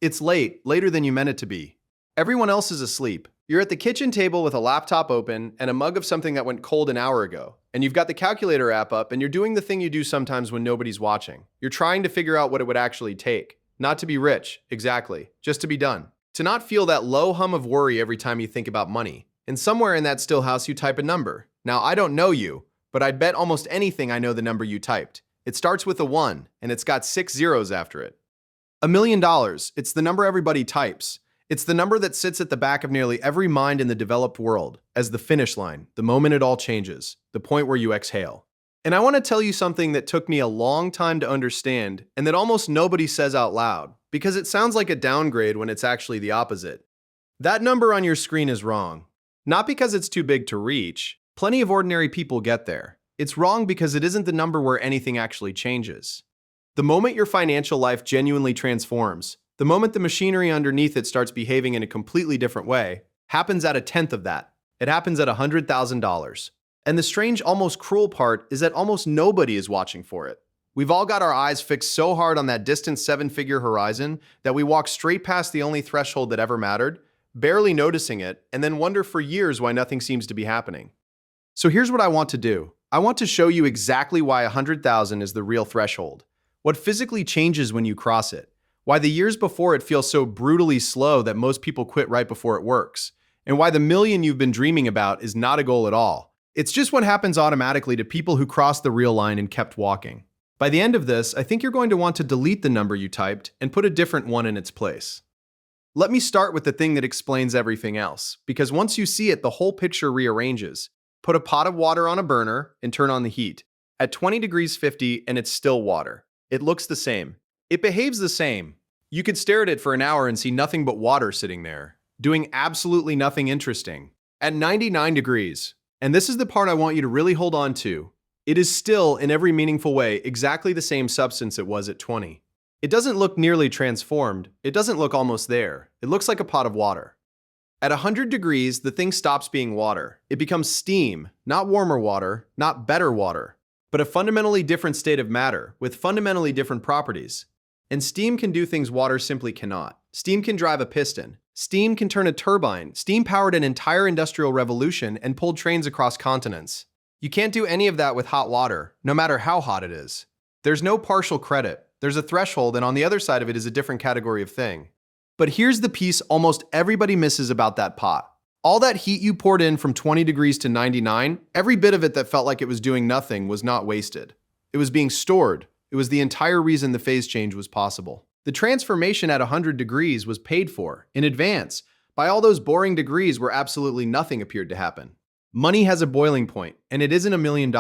It's late, later than you meant it to be. Everyone else is asleep. You're at the kitchen table with a laptop open and a mug of something that went cold an hour ago. And you've got the calculator app up and you're doing the thing you do sometimes when nobody's watching. You're trying to figure out what it would actually take. Not to be rich, exactly. Just to be done. To not feel that low hum of worry every time you think about money. And somewhere in that still house you type a number. Now, I don't know you, but I'd bet almost anything I know the number you typed. It starts with a 1, and it's got 6 zeros after it. $1 million. It's the number everybody types. It's the number that sits at the back of nearly every mind in the developed world as the finish line, the moment it all changes, the point where you exhale. And I want to tell you something that took me a long time to understand and that almost nobody says out loud, because it sounds like a downgrade when it's actually the opposite. That number on your screen is wrong. Not because it's too big to reach. Plenty of ordinary people get there. It's wrong because it isn't the number where anything actually changes. The moment your financial life genuinely transforms, the moment the machinery underneath it starts behaving in a completely different way, happens at 1/10 of that. It happens at $100,000. And the strange, almost cruel part is that almost nobody is watching for it. We've all got our eyes fixed so hard on that distant 7-figure horizon that we walk straight past the only threshold that ever mattered, barely noticing it, and then wonder for years why nothing seems to be happening. So here's what I want to do. I want to show you exactly why 100,000 is the real threshold. What physically changes when you cross it. Why the years before it feel so brutally slow that most people quit right before it works. And why the million you've been dreaming about is not a goal at all. It's just what happens automatically to people who crossed the real line and kept walking. By the end of this, I think you're going to want to delete the number you typed and put a different one in its place. Let me start with the thing that explains everything else, because once you see it, the whole picture rearranges. Put a pot of water on a burner and turn on the heat. At 20 degrees 50 and it's still water. It looks the same. It behaves the same. You could stare at it for an hour and see nothing but water sitting there, doing absolutely nothing interesting. At 99 degrees, and this is the part I want you to really hold on to, it is still, in every meaningful way, exactly the same substance it was at 20. It doesn't look nearly transformed. It doesn't look almost there. It looks like a pot of water. At 100 degrees, the thing stops being water. It becomes steam, not warmer water, not better water, but a fundamentally different state of matter with fundamentally different properties. And steam can do things water simply cannot. Steam can drive a piston. Steam can turn a turbine. Steam powered an entire industrial revolution and pulled trains across continents. You can't do any of that with hot water, no matter how hot it is. There's no partial credit. There's a threshold, and on the other side of it is a different category of thing. But here's the piece almost everybody misses about that pot. All that heat you poured in from 20 degrees to 99, every bit of it that felt like it was doing nothing was not wasted. It was being stored. It was the entire reason the phase change was possible. The transformation at 100 degrees was paid for, in advance, by all those boring degrees where absolutely nothing appeared to happen. Money has a boiling point, and it isn't $1 million.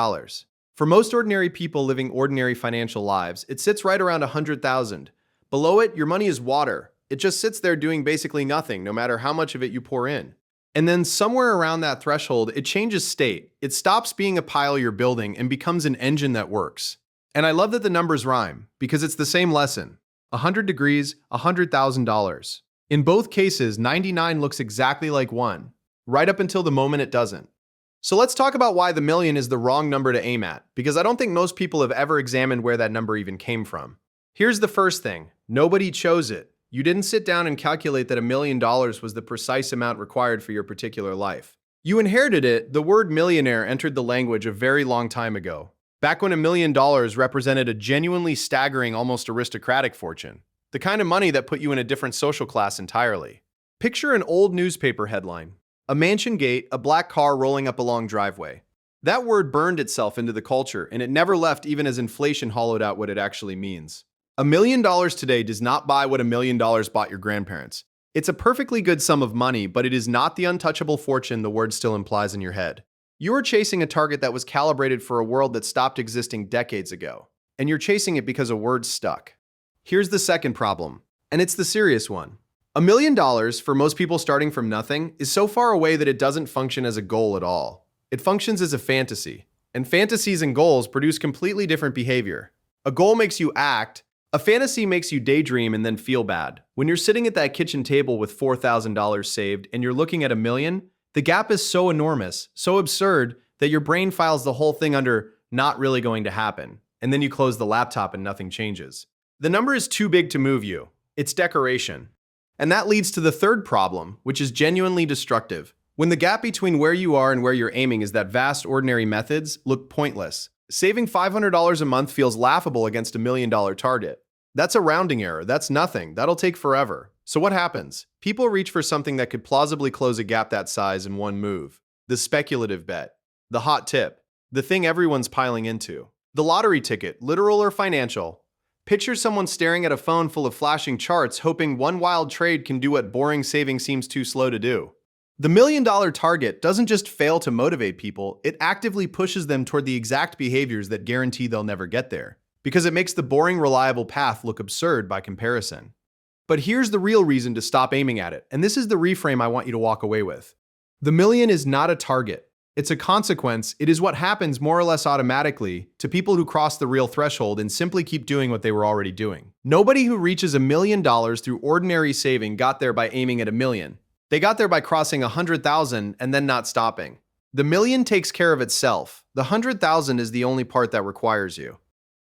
For most ordinary people living ordinary financial lives, it sits right around 100,000. Below it, your money is water. It just sits there doing basically nothing, no matter how much of it you pour in. And then somewhere around that threshold, it changes state. It stops being a pile you're building and becomes an engine that works. And I love that the numbers rhyme, because it's the same lesson. 100 degrees, $100,000. In both cases, 99 looks exactly like 1, right up until the moment it doesn't. So let's talk about why the million is the wrong number to aim at, because I don't think most people have ever examined where that number even came from. Here's the first thing. Nobody chose it. You didn't sit down and calculate that $1 million was the precise amount required for your particular life. You inherited it. The word millionaire entered the language a very long time ago. Back when $1 million represented a genuinely staggering, almost aristocratic fortune. The kind of money that put you in a different social class entirely. Picture an old newspaper headline. A mansion gate, a black car rolling up a long driveway. That word burned itself into the culture, and it never left even as inflation hollowed out what it actually means. $1 million today does not buy what $1 million bought your grandparents. It's a perfectly good sum of money, but it is not the untouchable fortune the word still implies in your head. You are chasing a target that was calibrated for a world that stopped existing decades ago, and you're chasing it because a word stuck. Here's the second problem, and it's the serious one. $1 million, for most people starting from nothing, is so far away that it doesn't function as a goal at all. It functions as a fantasy, and fantasies and goals produce completely different behavior. A goal makes you act. A fantasy makes you daydream and then feel bad. When you're sitting at that kitchen table with $4,000 saved and you're looking at $1 million, the gap is so enormous, so absurd, that your brain files the whole thing under not really going to happen. And then you close the laptop and nothing changes. The number is too big to move you. It's decoration. And that leads to the third problem, which is genuinely destructive. When the gap between where you are and where you're aiming is that vast, ordinary methods look pointless. Saving $500 a month feels laughable against a $1 million target. That's a rounding error. That's nothing. That'll take forever. So what happens? People reach for something that could plausibly close a gap that size in one move. The speculative bet. The hot tip. The thing everyone's piling into. The lottery ticket, literal or financial. Picture someone staring at a phone full of flashing charts, hoping one wild trade can do what boring saving seems too slow to do. The $1 million target doesn't just fail to motivate people, it actively pushes them toward the exact behaviors that guarantee they'll never get there, because it makes the boring, reliable path look absurd by comparison. But here's the real reason to stop aiming at it, and this is the reframe I want you to walk away with. The million is not a target. It's a consequence. It is what happens more or less automatically to people who cross the real threshold and simply keep doing what they were already doing. Nobody who reaches $1 million through ordinary saving got there by aiming at $1 million. They got there by crossing 100,000 and then not stopping. The million takes care of itself. The 100,000 is the only part that requires you.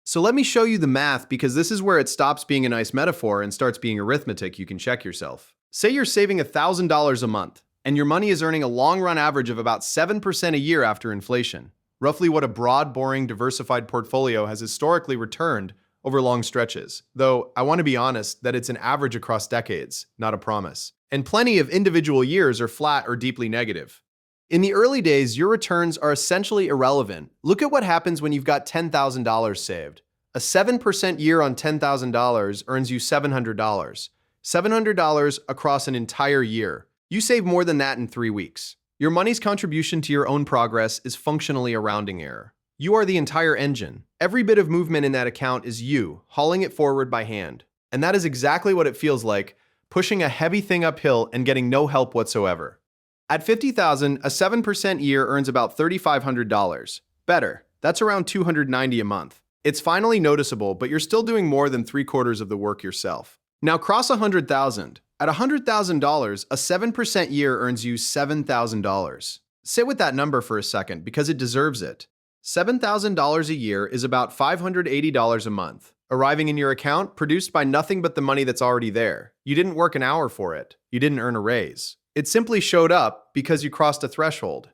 So let me show you the math, because this is where it stops being a nice metaphor and starts being arithmetic you can check yourself. Say you're saving $1,000 a month, and your money is earning a long-run average of about 7% a year after inflation, roughly what a broad, boring, diversified portfolio has historically returned over long stretches. Though, I want to be honest that it's an average across decades, not a promise. And plenty of individual years are flat or deeply negative. In the early days, your returns are essentially irrelevant. Look at what happens when you've got $10,000 saved. A 7% year on $10,000 earns you $700. $700 across an entire year. You save more than that in 3 weeks. Your money's contribution to your own progress is functionally a rounding error. You are the entire engine. Every bit of movement in that account is you, hauling it forward by hand. And that is exactly what it feels like, pushing a heavy thing uphill and getting no help whatsoever. At $50,000, a 7% year earns about $3,500. Better, that's around $290 a month. It's finally noticeable, but you're still doing more than 3/4 of the work yourself. Now cross 100,000. At $100,000, a 7% year earns you $7,000. Sit with that number for a second, because it deserves it. $7,000 a year is about $580 a month, arriving in your account produced by nothing but the money that's already there. You didn't work an hour for it. You didn't earn a raise. It simply showed up because you crossed a threshold.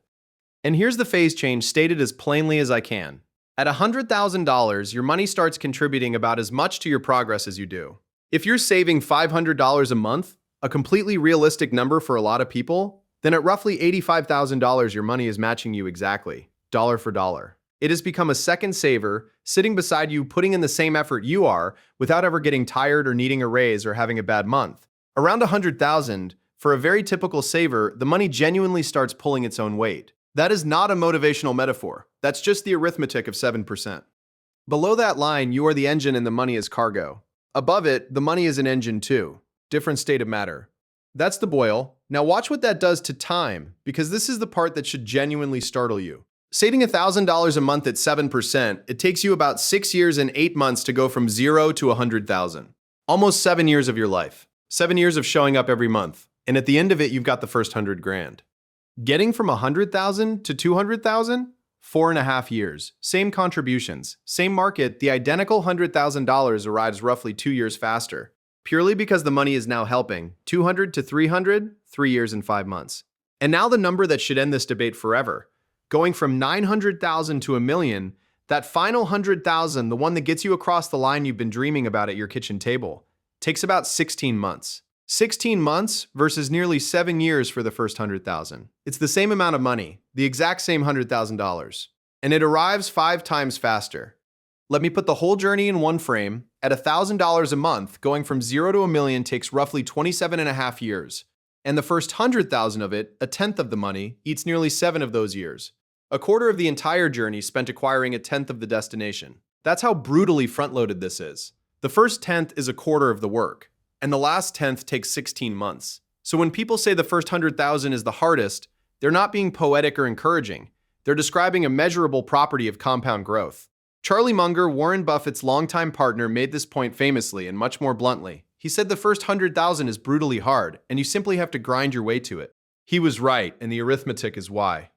And here's the phase change stated as plainly as I can. At $100,000, your money starts contributing about as much to your progress as you do. If you're saving $500 a month, a completely realistic number for a lot of people, then at roughly $85,000 your money is matching you exactly, dollar for dollar. It has become a second saver, sitting beside you, putting in the same effort you are, without ever getting tired or needing a raise or having a bad month. Around $100,000, for a very typical saver, the money genuinely starts pulling its own weight. That is not a motivational metaphor. That's just the arithmetic of 7%. Below that line, you are the engine and the money is cargo. Above it, the money is an engine too. Different state of matter. That's the boil. Now watch what that does to time, because this is the part that should genuinely startle you. Saving $1,000 a month at 7%, it takes you about 6 years and 8 months to go from 0 to 100,000. Almost 7 years of your life. 7 years of showing up every month. And at the end of it, you've got the first 100 grand. Getting from 100,000 to 200,000? 4.5 years. Same contributions. Same market, the identical $100,000 arrives roughly 2 years faster. Purely because the money is now helping. 200 to 300, 3 years and 5 months. And now the number that should end this debate forever. Going from 900,000 to $1 million, that final 100,000, the one that gets you across the line you've been dreaming about at your kitchen table, takes about 16 months. 16 months versus nearly 7 years for the first 100,000. It's the same amount of money, the exact same $100,000. And it arrives 5 times faster. Let me put the whole journey in one frame. At $1,000 a month, going from 0 to $1 million takes roughly 27.5 years. And the first 100,000 of it, a tenth of the money, eats nearly 7 of those years. A quarter of the entire journey spent acquiring a tenth of the destination. That's how brutally front-loaded this is. The first tenth is a quarter of the work, and the last tenth takes 16 months. So when people say the first 100,000 is the hardest, they're not being poetic or encouraging. They're describing a measurable property of compound growth. Charlie Munger, Warren Buffett's longtime partner, made this point famously and much more bluntly. He said the first 100,000 is brutally hard, and you simply have to grind your way to it. He was right, and the arithmetic is why.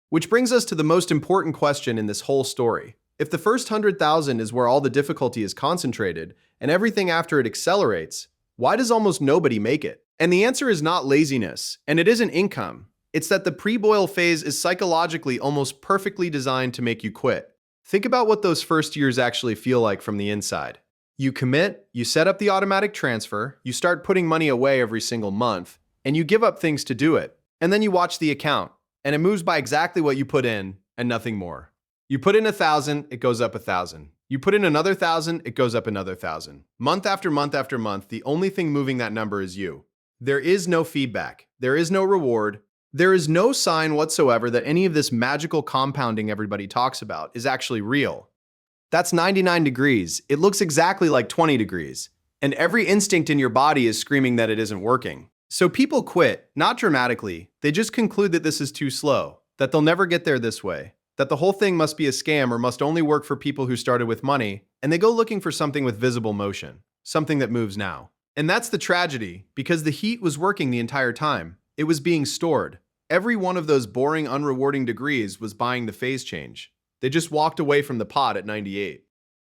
Which brings us to the most important question in this whole story. If the first 100,000 is where all the difficulty is concentrated, and everything after it accelerates, Why does almost nobody make it? And the answer is not laziness, and it isn't income. It's that the pre-boil phase is psychologically almost perfectly designed to make you quit. Think about what those first years actually feel like from the inside. You commit, you set up the automatic transfer, you start putting money away every single month, and you give up things to do it. And then you watch the account, and it moves by exactly what you put in and nothing more. You put in 1,000, it goes up 1,000. You put in another 1,000, it goes up another 1,000. Month after month after month, the only thing moving that number is you. There is no feedback. There is no reward. There is no sign whatsoever that any of this magical compounding everybody talks about is actually real. That's 99 degrees. It looks exactly like 20 degrees. And every instinct in your body is screaming that it isn't working. So people quit, not dramatically. They just conclude that this is too slow, that they'll never get there this way, that the whole thing must be a scam or must only work for people who started with money, and they go looking for something with visible motion, something that moves now. And that's the tragedy, because the heat was working the entire time. It was being stored. Every one of those boring, unrewarding degrees was buying the phase change. They just walked away from the pot at 98.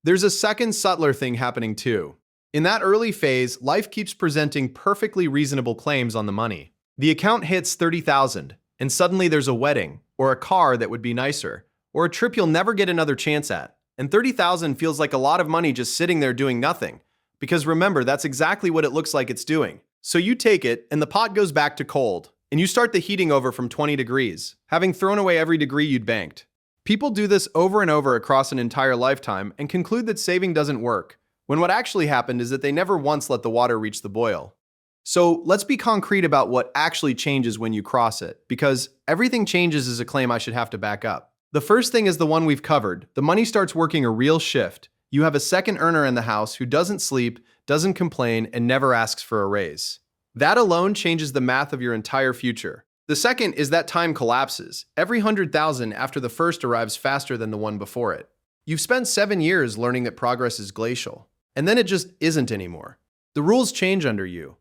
There's a second, subtler thing happening too. In that early phase, life keeps presenting perfectly reasonable claims on the money. The account hits 30,000, and suddenly there's a wedding, or a car that would be nicer, or a trip you'll never get another chance at. And 30,000 feels like a lot of money just sitting there doing nothing. Because remember, that's exactly what it looks like it's doing. So you take it, and the pot goes back to cold, and you start the heating over from 20 degrees, having thrown away every degree you'd banked. People do this over and over across an entire lifetime and conclude that saving doesn't work, when what actually happened is that they never once let the water reach the boil. So let's be concrete about what actually changes when you cross it, because everything changes is a claim I should have to back up. The first thing is the one we've covered. The money starts working a real shift. You have a second earner in the house who doesn't sleep, doesn't complain, and never asks for a raise. That alone changes the math of your entire future. The second is that time collapses. Every 100,000 after the first arrives faster than the one before it. You've spent 7 years learning that progress is glacial, and then it just isn't anymore. The rules change under you.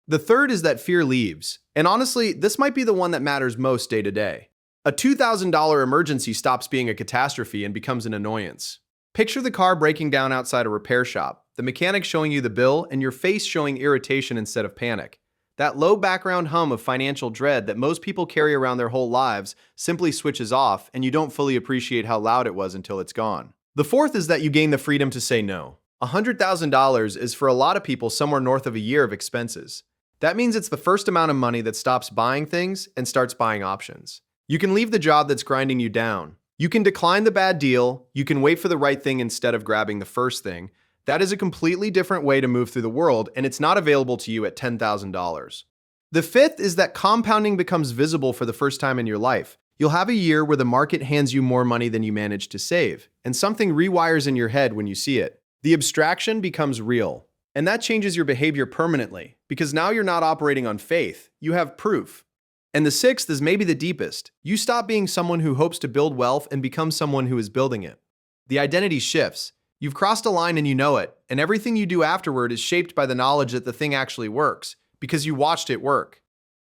The third is that fear leaves, and honestly, this might be the one that matters most day to day. A $2,000 emergency stops being a catastrophe and becomes an annoyance. Picture the car breaking down outside a repair shop, the mechanic showing you the bill, and your face showing irritation instead of panic. That low background hum of financial dread that most people carry around their whole lives simply switches off, and you don't fully appreciate how loud it was until it's gone. The fourth is that you gain the freedom to say no. $100,000 is for a lot of people somewhere north of a year of expenses. That means it's the first amount of money that stops buying things and starts buying options. You can leave the job that's grinding you down. You can decline the bad deal. You can wait for the right thing instead of grabbing the first thing. That is a completely different way to move through the world, and it's not available to you at $10,000. The fifth is that compounding becomes visible for the first time in your life. You'll have a year where the market hands you more money than you managed to save, and something rewires in your head when you see it. The abstraction becomes real, and that changes your behavior permanently, because now you're not operating on faith, you have proof. And the sixth is maybe the deepest. You stop being someone who hopes to build wealth and become someone who is building it. The identity shifts. You've crossed a line and you know it, and everything you do afterward is shaped by the knowledge that the thing actually works, because you watched it work.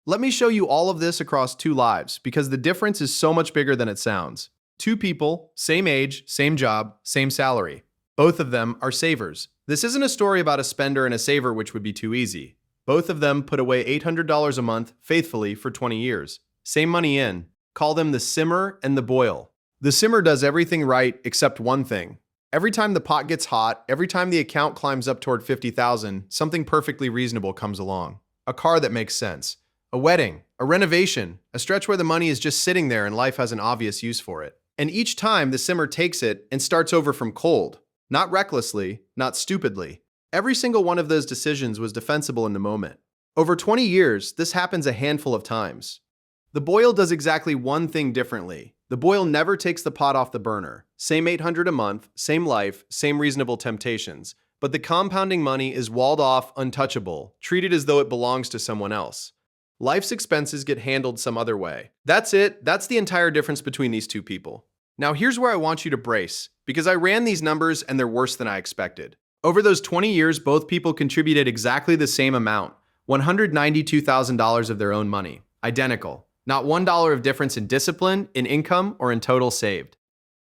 Let me show you all of this across 2 lives, because the difference is so much bigger than it sounds. 2 people, same age, same job, same salary. Both of them are savers. This isn't a story about a spender and a saver, which would be too easy. Both of them put away $800 a month faithfully for 20 years. Same money in. Call them the simmer and the boil. The simmer does everything right except one thing. Every time the pot gets hot, every time the account climbs up toward 50,000, something perfectly reasonable comes along. A car that makes sense. A wedding, a renovation, a stretch where the money is just sitting there and life has an obvious use for it. And each time the simmer takes it and starts over from cold. Not recklessly, not stupidly. Every single one of those decisions was defensible in the moment. Over 20 years, this happens a handful of times. The boil does exactly one thing differently. The boil never takes the pot off the burner. Same $800 a month, same life, same reasonable temptations. But the compounding money is walled off, untouchable, treated as though it belongs to someone else. Life's expenses get handled some other way. That's it. That's the entire difference between these 2 people. Now here's where I want you to brace, because I ran these numbers and they're worse than I expected. Over those 20 years, both people contributed exactly the same amount, $192,000 of their own money. Identical. Not $1 of difference in discipline, in income, or in total saved.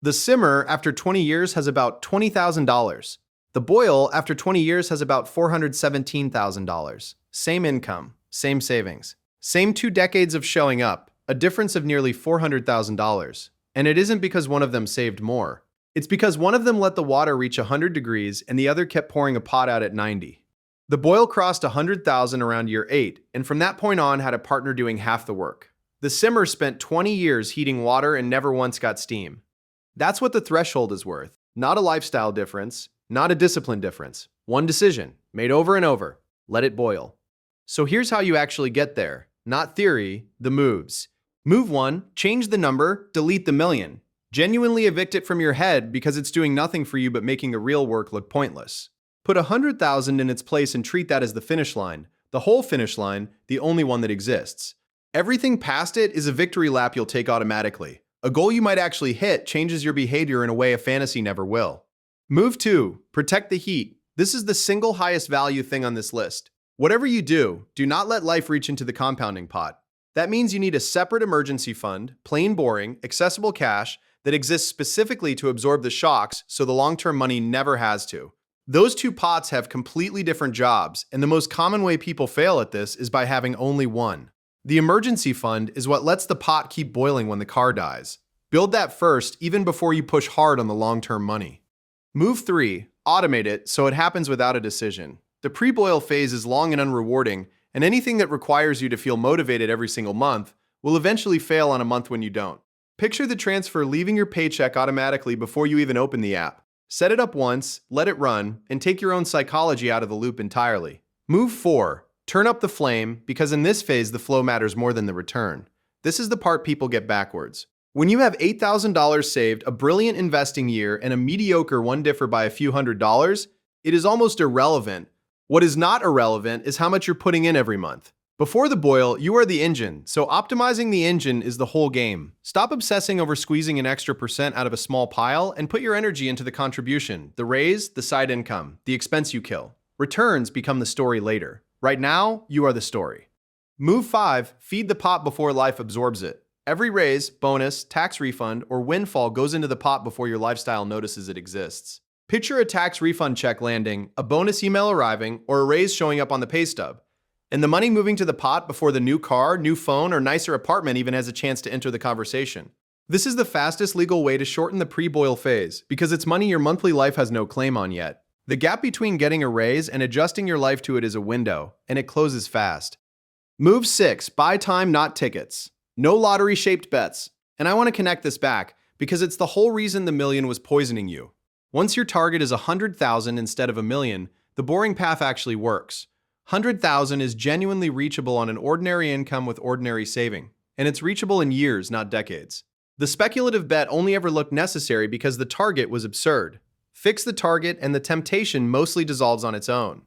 The simmer, after 20 years, has about $20,000. The Boyle, after 20 years, has about $417,000. Same income, same savings, same 2 decades of showing up, a difference of nearly $400,000. And it isn't because one of them saved more. It's because one of them let the water reach 100 degrees and the other kept pouring a pot out at 90. The Boyle crossed 100,000 around year 8, and from that point on had a partner doing half the work. The Simmer spent 20 years heating water and never once got steam. That's what the threshold is worth. Not a lifestyle difference, not a discipline difference. One decision, made over and over. Let it boil. So here's how you actually get there. Not theory, the moves. Move 1, change the number, delete the million. Genuinely evict it from your head because it's doing nothing for you but making the real work look pointless. Put 100,000 in its place and treat that as the finish line. The whole finish line, the only one that exists. Everything past it is a victory lap you'll take automatically. A goal you might actually hit changes your behavior in a way a fantasy never will. Move 2, protect the heat. This is the single highest value thing on this list. Whatever you do, do not let life reach into the compounding pot. That means you need a separate emergency fund, plain boring, accessible cash that exists specifically to absorb the shocks so the long-term money never has to. Those 2 pots have completely different jobs, and the most common way people fail at this is by having only one. The emergency fund is what lets the pot keep boiling when the car dies. Build that first, even before you push hard on the long-term money. Move 3, automate it so it happens without a decision. The pre-boil phase is long and unrewarding, and anything that requires you to feel motivated every single month will eventually fail on a month when you don't. Picture the transfer leaving your paycheck automatically before you even open the app. Set it up once, let it run, and take your own psychology out of the loop entirely. Move 4. Turn up the flame, because in this phase the flow matters more than the return. This is the part people get backwards. When you have $8,000 saved, a brilliant investing year, and a mediocre one differ by a few $100s, it is almost irrelevant. What is not irrelevant is how much you're putting in every month. Before the boil, you are the engine, so optimizing the engine is the whole game. Stop obsessing over squeezing an extra percent out of a small pile and put your energy into the contribution, the raise, the side income, the expense you kill. Returns become the story later. Right now, you are the story. Move 5, feed the pot before life absorbs it. Every raise, bonus, tax refund, or windfall goes into the pot before your lifestyle notices it exists. Picture a tax refund check landing, a bonus email arriving, or a raise showing up on the pay stub. And the money moving to the pot before the new car, new phone, or nicer apartment even has a chance to enter the conversation. This is the fastest legal way to shorten the pre-boil phase, because it's money your monthly life has no claim on yet. The gap between getting a raise and adjusting your life to it is a window, and it closes fast. Move 6, buy time, not tickets. No lottery-shaped bets. And I want to connect this back, because it's the whole reason the million was poisoning you. Once your target is 100,000 instead of a million, the boring path actually works. 100,000 is genuinely reachable on an ordinary income with ordinary saving, and it's reachable in years, not decades. The speculative bet only ever looked necessary because the target was absurd. Fix the target and the temptation mostly dissolves on its own.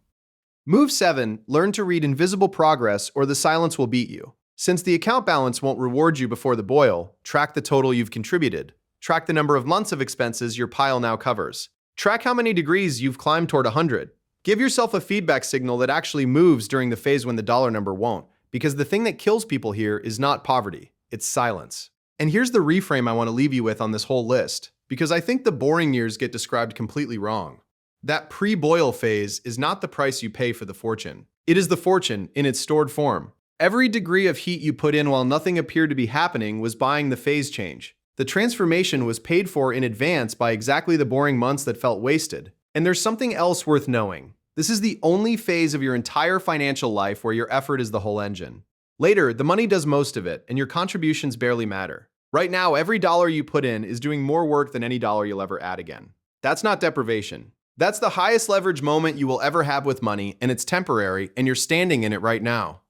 Move 7, learn to read invisible progress or the silence will beat you. Since the account balance won't reward you before the boil, track the total you've contributed. Track the number of months of expenses your pile now covers. Track how many degrees you've climbed toward 100. Give yourself a feedback signal that actually moves during the phase when the dollar number won't, because the thing that kills people here is not poverty, it's silence. And here's the reframe I want to leave you with on this whole list, because I think the boring years get described completely wrong. That pre-boil phase is not the price you pay for the fortune. It is the fortune in its stored form. Every degree of heat you put in while nothing appeared to be happening was buying the phase change. The transformation was paid for in advance by exactly the boring months that felt wasted. And there's something else worth knowing. This is the only phase of your entire financial life where your effort is the whole engine. Later, the money does most of it, and your contributions barely matter. Right now, every dollar you put in is doing more work than any dollar you'll ever add again. That's not deprivation. That's the highest leverage moment you will ever have with money, and it's temporary, and you're standing in it right now.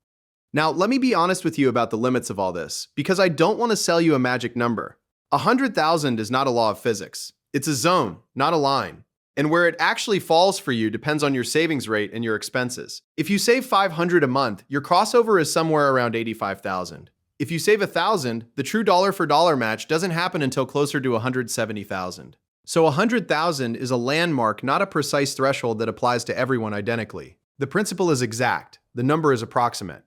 Now, let me be honest with you about the limits of all this, because I don't want to sell you a magic number. 100,000 is not a law of physics. It's a zone, not a line. And where it actually falls for you depends on your savings rate and your expenses. If you save $500 a month, your crossover is somewhere around $85,000. If you save $1,000, the true dollar for dollar match doesn't happen until closer to $170,000. So 100,000 is a landmark, not a precise threshold that applies to everyone identically. The principle is exact. The number is approximate.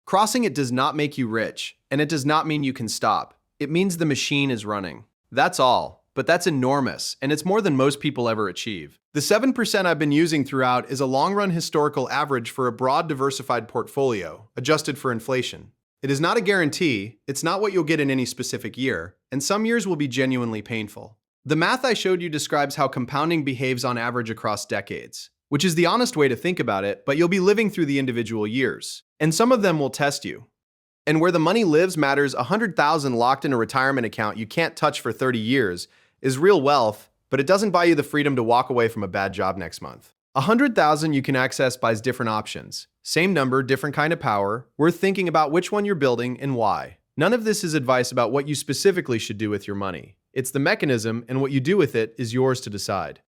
Crossing it does not make you rich, and it does not mean you can stop. It means the machine is running. That's all. but that's enormous, and it's more than most people ever achieve. The 7% I've been using throughout is a long-run historical average for a broad diversified portfolio, adjusted for inflation. It is not a guarantee, it's not what you'll get in any specific year, and some years will be genuinely painful. The math I showed you describes how compounding behaves on average across decades, which is the honest way to think about it, but you'll be living through the individual years, and some of them will test you. And where the money lives matters. 100,000 locked in a retirement account you can't touch for 30 years is real wealth, but it doesn't buy you the freedom to walk away from a bad job next month. 100,000 you can access buys different options. Same number, different kind of power, worth thinking about which one you're building and why. None of this is advice about what you specifically should do with your money. It's the mechanism, and what you do with it is yours to decide.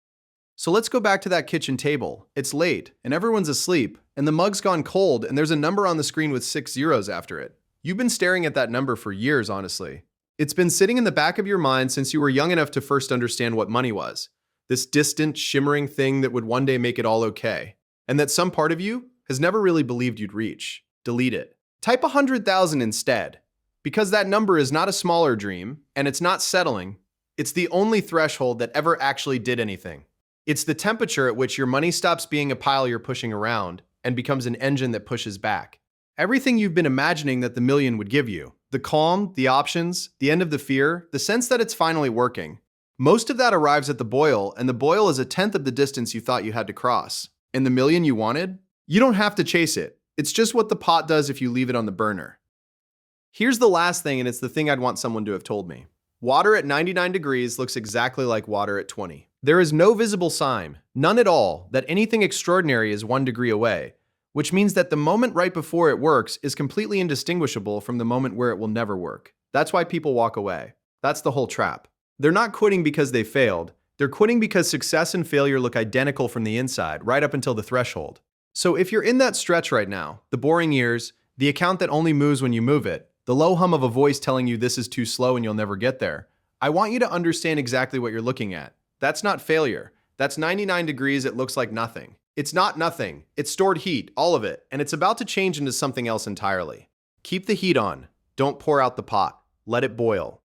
So let's go back to that kitchen table. It's late, and everyone's asleep, and the mug's gone cold, and there's a number on the screen with 6 zeros after it. You've been staring at that number for years, honestly. It's been sitting in the back of your mind since you were young enough to first understand what money was. This distant, shimmering thing that would one day make it all okay. And that some part of you has never really believed you'd reach. Delete it. Type 100,000 instead. Because that number is not a smaller dream, and it's not settling. It's the only threshold that ever actually did anything. It's the temperature at which your money stops being a pile you're pushing around and becomes an engine that pushes back. Everything you've been imagining that the million would give you, the calm, the options, the end of the fear, the sense that it's finally working, most of that arrives at the boil, and the boil is 1/10 of the distance you thought you had to cross. And the million you wanted? You don't have to chase it. It's just what the pot does if you leave it on the burner. Here's the last thing, and it's the thing I'd want someone to have told me. Water at 99 degrees looks exactly like water at 20. There is no visible sign, none at all, that anything extraordinary is 1 degree away, which means that the moment right before it works is completely indistinguishable from the moment where it will never work. That's why people walk away. That's the whole trap. They're not quitting because they failed. They're quitting because success and failure look identical from the inside, right up until the threshold. So if you're in that stretch right now, the boring years, the account that only moves when you move it, the low hum of a voice telling you this is too slow and you'll never get there, I want you to understand exactly what you're looking at. That's not failure. That's 99 degrees, it looks like nothing. It's not nothing. It's stored heat, all of it, and it's about to change into something else entirely. Keep the heat on. Don't pour out the pot. Let it boil.